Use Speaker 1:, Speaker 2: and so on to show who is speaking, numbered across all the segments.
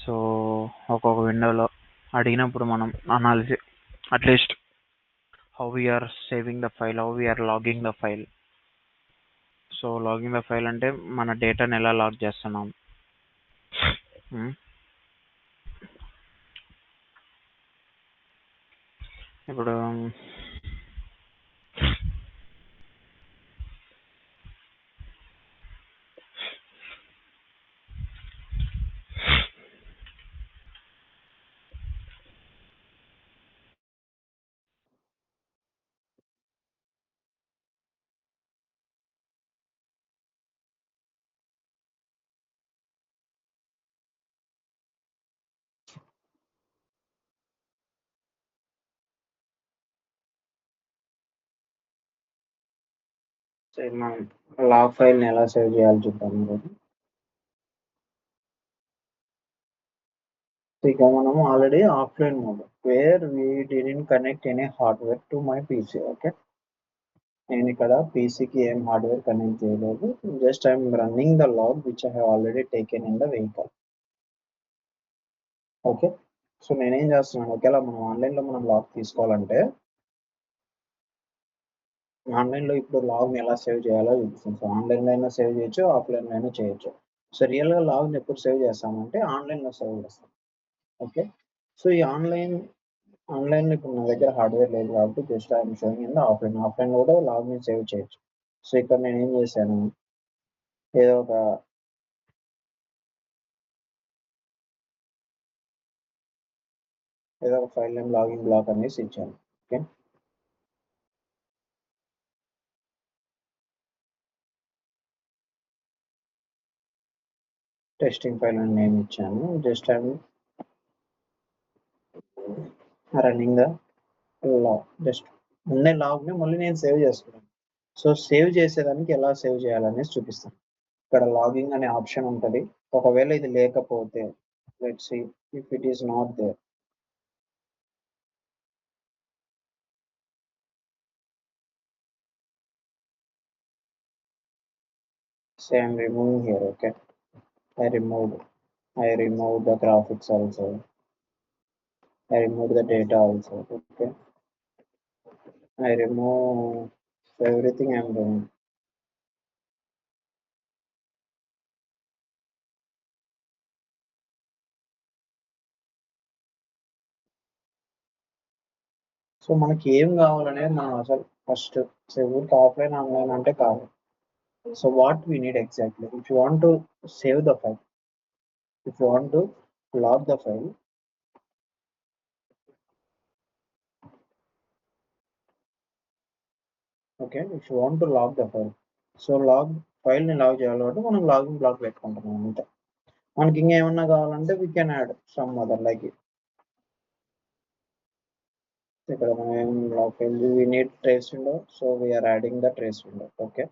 Speaker 1: So ఒక్కొక్క విండోలో అడిగినప్పుడు మనం analysis at least how we are saving the file, how we are logging the file. సో లాగింగ్ ద ఫైల్ అంటే మన డేటాని ఎలా లాగ్ చేస్తున్నాం. ఇప్పుడు మనం లాగ్ ఫైల్ని ఎలా సేవ్ చేయాలి చూద్దాం. ఇక మనము already offline mode where we didn't connect any hardware to my PC. Okay, నేను ఇక్కడ పీసీకి ఏం హార్డ్వేర్ కనెక్ట్ చేయలేదు. Just I'm running the log which I have already taken in the vehicle. Okay, so నేనేం చేస్తున్నాను, ఒకవేళ మనం ఆన్లైన్లో మనం లాగ్ తీసుకోవాలంటే ఆన్లైన్లో ఇప్పుడు లాగ్ని ఎలా సేవ్ చేయాలో చూపిస్తాను. సో ఆన్లైన్లో అయినా సేవ్ చేయొచ్చు, ఆఫ్లైన్లో అయినా చేయొచ్చు. సో రియల్గా లాగ్ని ఎప్పుడు సేవ్ చేస్తామంటే ఆన్లైన్లో సేవ్ చేస్తాం. ఓకే, సో ఈ ఆన్లైన్లో ఇప్పుడు నా దగ్గర హార్డ్వేర్ లేదు కాబట్టి just I'm showing in the ఆఫ్లైన్లో కూడా లాగ్ని సేవ్ చేయొచ్చు. సో ఇక్కడ నేను ఏం చేశాను, ఏదో ఒక ఫైల్ నేమ్ లాగిన్ బ్లాక్ అనేసి ఇచ్చాను. ఓకే, టెస్టింగ్ ఫైల్ అని నేమ్ ఇచ్చాను. Just I'm running the log. Just ఉన్న లాగ్ని మళ్ళీ నేను సేవ్ చేసుకున్నాను. సో సేవ్ చేసేదానికి ఎలా సేవ్ చేయాలనేసి చూపిస్తాను. ఇక్కడ లాగింగ్ అనే ఆప్షన్ ఉంటుంది. ఒకవేళ ఇది లేకపోతే let's see if it is not there. Say I'm removing here. Okay, I removed the graphics also, I removed the data also. Okay, I remove everything I'm doing. So మనకి ఏం కావాలనేది మనం అసలు ఫస్ట్ ఊరికి ఆఫ్లైన్ ఆన్లైన్ అంటే కాదు. So what we need exactly, if you want to save the file, if you want to log the file, okay, if you want to log the file, so ఫైల్ని log చేయాలంటే మనం logging black పెట్టుకుంటున్నాం అంతే. మనకి ఇంకా ఏమన్నా కావాలంటే we can add some other like ఇక్కడ మనం log file we need trace window, so we are adding the trace window. Okay,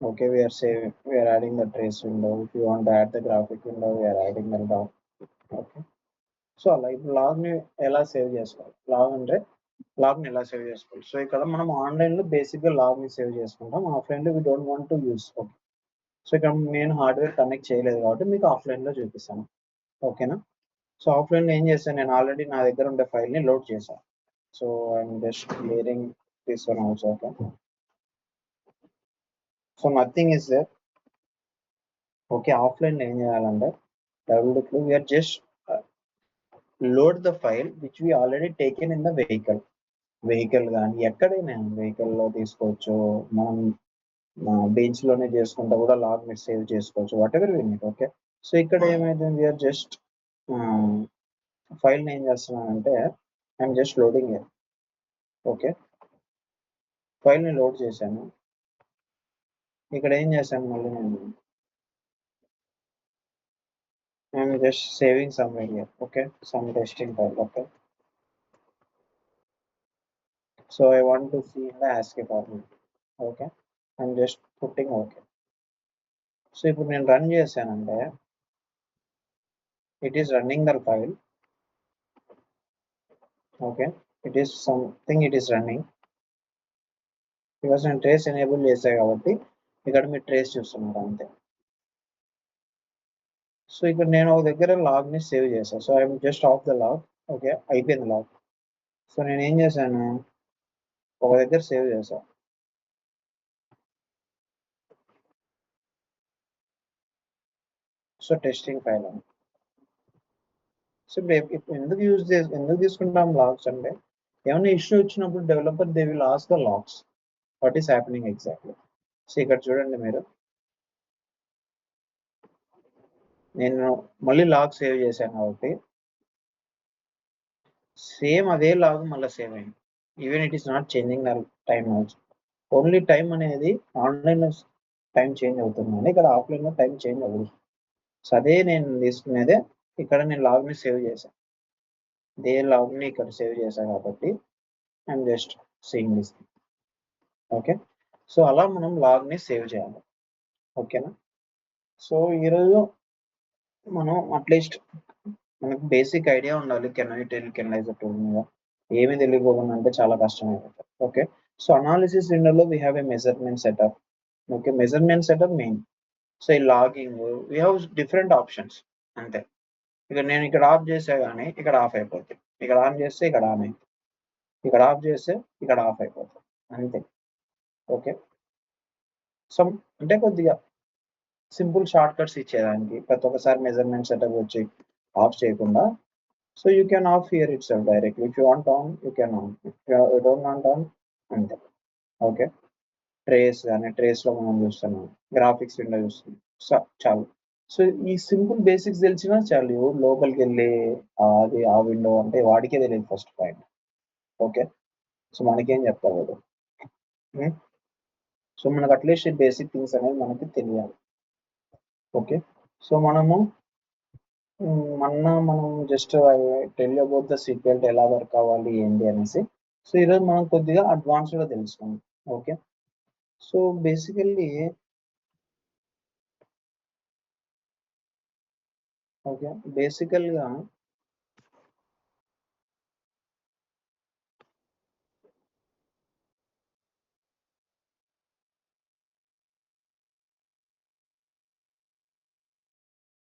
Speaker 1: okay, we are adding the trace window. If you want to add the graphic window, we are adding the doc. Okay, so అలా ఇప్పుడు లాగ్ని ఎలా save చేసుకోవాలి, లాగ్ని ఎలా save చేసుకోవాలి. So ఇక్కడ మనం ఆన్లైన్లో బేసిక్గా లాగ్ని సేవ్ చేసుకుంటాం, ఆఫ్లైన్లో we don't want to use. Okay, so ఇక్కడ నేను హార్డ్వేర్ కనెక్ట్ చేయలేదు కాబట్టి మీకు ఆఫ్లైన్లో చూపిస్తాను. ఓకేనా, సో ఆఫ్లైన్లో ఏం చేశాను, నేను ఆల్రెడీ నా దగ్గర ఉండే ఫైల్ని లోడ్ చేశాను. So I'm just clearing this one also. Okay, so nothing is there. Okay, ఆఫ్లైన్లో ఏం చేయాలంటే we are just load the file which we already taken in the vehicle కానీ ఎక్కడైనా వెహికల్లో తీసుకోవచ్చు, మనం బెంచ్లోనే చేసుకుంటా కూడా లాగ్ మీరు సేవ్ చేసుకోవచ్చు, whatever we need. Okay, so ఇక్కడ ఏమైతే వీఆర్ జస్ట్ ఫైల్ని ఏం చేస్తున్నానంటే I'm just loading here. Okay, ఫైల్ని లోడ్ చేశాను. ఇక్కడ ఏం చేశాను, మళ్ళీ I'm just saving somewhere here. Okay, some testing file. Okay, so I want to see in the ASCII format. Okay, I'm just putting okay. So ఇప్పుడు నేను run చేశానంటే it is running the file. Okay, it is something, it is running. Because నేను trace enable చేశాను కాబట్టి ఇక్కడ మీరు trace చూస్తున్నారు అంతే. సో ఇక్కడ నేను ఒక దగ్గర లాగ్ని సేవ్ చేశాను. So I'm just off the log. Okay, అయిపోయింది లాగ్. సో నేను ఏం చేశాను, ఒక దగ్గర సేవ్ చేశాను. సో టెస్టింగ్ ఫైల్ అని. సో ఇప్పుడు ఎందుకు తీసుకుంటాం లాగ్స్ అంటే, ఏమైనా ఇష్యూ వచ్చినప్పుడు developer they will ask the logs what is happening exactly. So ఇక్కడ చూడండి మీరు, నేను మళ్ళీ లాగ్ సేవ్ చేశాను కాబట్టి సేమ్ అదే లాగ్ మళ్ళీ సేవ్ అయింది. Even it is not changing the time also. Only time అనేది ఆన్లైన్లో టైం చేంజ్ అవుతుంది, ఇక్కడ ఆఫ్లైన్లో టైం చేంజ్ అవ్వదు. సో అదే నేను తీసుకునేదే ఇక్కడ నేను లాగ్ని సేవ్ చేశాను, అదే లాగ్ని ఇక్కడ సేవ్ చేశాను కాబట్టి I'm just saying this. Okay, so అలా మనం లాగ్ని సేవ్ చేయాలి. ఓకేనా. సో ఈరోజు మనం అట్లీస్ట్ మనకు బేసిక్ ఐడియా ఉండాలి కెనలైజర్ టూల్ మీద. ఏమి తెలియకపోకుండా అంటే చాలా కష్టమైపోతుంది. ఓకే, సో అనాలిసిస్ విండోలో we have a measurement setup. Okay, measurement setup main. So ఈ logging we have different options అంతే. ఇక్కడ నేను ఇక్కడ ఆఫ్ చేసే కానీ ఇక్కడ ఆఫ్ అయిపోతుంది, ఇక్కడ ఆన్ చేస్తే ఇక్కడ ఆన్ అవుతుంది, ఇక్కడ ఆఫ్ చేస్తే ఇక్కడ ఆఫ్ అయిపోతుంది అంతే. ఓకే, సో అంటే కొద్దిగా సింపుల్ షార్ట్ కట్స్ ఇచ్చేదానికి ప్రతి ఒక్కసారి మెజర్మెంట్ సెటప్ వచ్చి ఆఫ్ చేయకుండా. So you can of here it self directly. If you want on you can on, if you don't want on అంతే. ఓకే, ట్రేస్ కానీ ట్రేస్లో మనం చూస్తున్నాం, గ్రాఫిక్స్ విండో చూస్తున్నాం. సో చాలు. సో ఈ సింపుల్ బేసిక్స్ తెలిసినా చాలు, లోపలికి వెళ్ళి అది ఆ విండో అంటే వాడికే తెలియదు ఫస్ట్ పాయింట్. ఓకే, సో మనకేం చెప్తారు. సో మనకు అట్లీస్ట్ బేసిక్ థింగ్స్ అనేది మనకి తెలియాలి. ఓకే, సో మనము మనం just tell about the sequel ఎలా వర్క్ అవ్వాలి ఏంటి అనేసి. సో ఈరోజు మనం కొద్దిగా అడ్వాన్స్గా తెలుసుకుందాం. ఓకే, సో బేసికల్లీ ఓకే బేసికల్గా